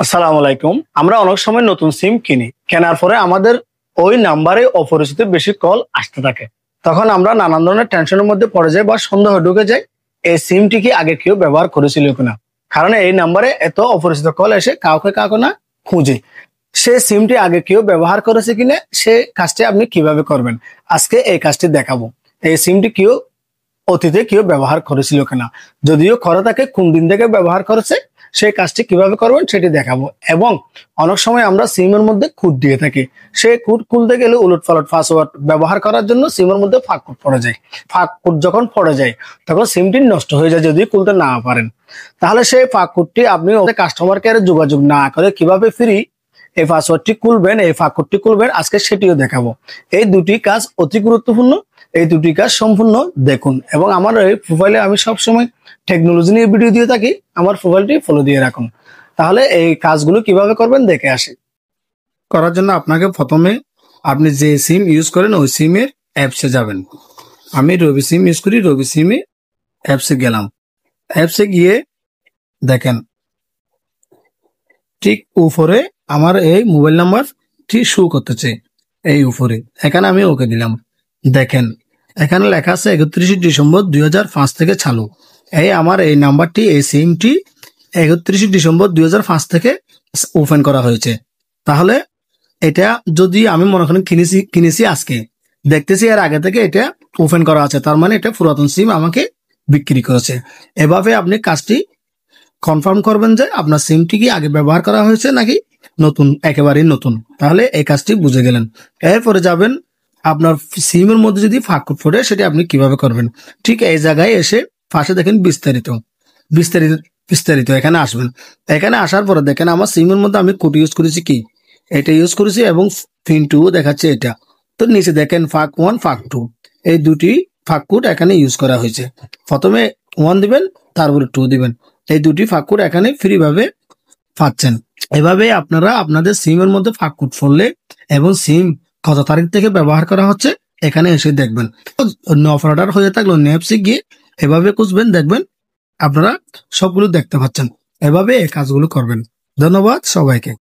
আসসালামু আলাইকুম। আমরা অনেক সময় নতুন সিম কিনি, কেনার পরে আমাদের ওই নাম্বারে অপরিচিত বেশি কল আসতে থাকে। তখন আমরা নানান ধরনের টেনশনের মধ্যে পড়ে যাই বা সন্দেহ ঢুকে যায়, এই সিমটি কি আগে কেউ ব্যবহার করেছিল কিনা। কারণ এই নাম্বারে এত অপরিচিত কল এসে কাউকে না খুঁজে সে সিমটি আগে কেউ ব্যবহার করেছে কিনা, সে কাজটি আপনি কিভাবে করবেন আজকে এই কাজটি দেখাবো। এই সিমটি অতীতে কেউ ব্যবহার করেছিল কিনা, যদিও করে থাকে কোন দিন থেকে ব্যবহার করেছে সেই কাজটি কিভাবে করবেন সেটি দেখাবো। এবং অনেক সময় আমরা সিমের মধ্যে কোড দিয়ে থাকি, সেই কোড খুলতে গেলে উলটপালট পাসওয়ার্ড ব্যবহার করার জন্য সিমের মধ্যে ফাঁক কোড পড়ে যায়। ফাঁক কোড যখন পড়ে যায় তখন সিমটি নষ্ট হয়ে যায় যদি খুলতে না পারেন। তাহলে সেই ফাঁক কোডটি আপনি কাস্টমার কেয়ারে যোগাযোগ না করে কিভাবে ফ্রি এই পাসওয়ার্ডটি খুলবেন, এই ফাঁক কোডটি খুলবেন, আজকে সেটিও দেখাবো। এই দুটি কাজ অতি গুরুত্বপূর্ণ, এই দুটি কাজ সম্পূর্ণ দেখুন। এবং আমার এই প্রোফাইলে আমি সবসময় টেকনোলজি নিয়ে ভিডিও দিয়ে থাকি, আমার প্রোফাইলটি ফলো দিয়ে রাখুন। তাহলে এই কাজগুলো কিভাবে করবেন দেখে আসি। করার জন্য আপনাকে প্রথমে আপনি যে সিম ইউজ করেন ওই সিমের অ্যাপসে যাবেন। আমি রবি সিম ইউজ করি, রবি সিমে অ্যাপসে গেলাম। অ্যাপসে গিয়ে দেখেন ঠিক উপরে আমার এই মোবাইল নাম্বারটি শো করতেছে, এই উপরে এখানে আমি ওকে দিলাম। দেখেন এখানে লেখা আছে 31 ডিসেম্বর 2005 থেকে চালু। এই আমার এই নাম্বারটি, এই সিমটি 31 ডিসেম্বর 2005 থেকে ওপেন করা হয়েছে। তাহলে এটা যদি আমি মনে করেন কিনেছি আজকে, দেখতেছি এর আগে থেকে এটা ওপেন করা আছে, তার মানে এটা পুরাতন সিম আমাকে বিক্রি করেছে। এভাবে আপনি কাজটি কনফার্ম করবেন যে আপনার সিমটি কি আগে ব্যবহার করা হয়েছে নাকি নতুন, একেবারেই নতুন। তাহলে এই কাজটি বুঝে গেলেন। এরপরে যাবেন আপনার সিমের মধ্যে যদি ফাঁক কোড পড়ে সেটা আপনি কিভাবে করবেন। ঠিক এই জায়গায় এসে পাশে দেখেন বিস্তারিত বিস্তারিত বিস্তারিত এখানে আসবেন। এখানে আসার পরে দেখেন আমার সিমের মধ্যে আমি কোড ইউজ করেছি, কি এটা ইউজ করেছি এবং পিন 2 দেখাচ্ছে এটা। তো নিচে দেখেন ফাঁক 1 ফাঁক 2 এই দুটি ফাঁক কোড এখানে ইউজ করা হয়েছে। প্রথমে 1 দিবেন, তারপরে 2 দিবেন। এই দুটি ফাঁক কোড এখানে ফ্রি ভাবে পাচ্ছেন। এভাবে আপনারা আপনাদের সিমের মধ্যে ফাঁক কোড পড়লে এবং সিম কত তারিখ থেকে ব্যবহার করা হচ্ছে এখানে এসে দেখবেন। অন্য অপারেটর হয়ে থাকলে অন্য অ্যাপসে গিয়ে এভাবে খুঁজবেন, দেখবেন আপনারা সবগুলো দেখতে পাচ্ছেন। এভাবে এই কাজগুলো করবেন। ধন্যবাদ সবাইকে।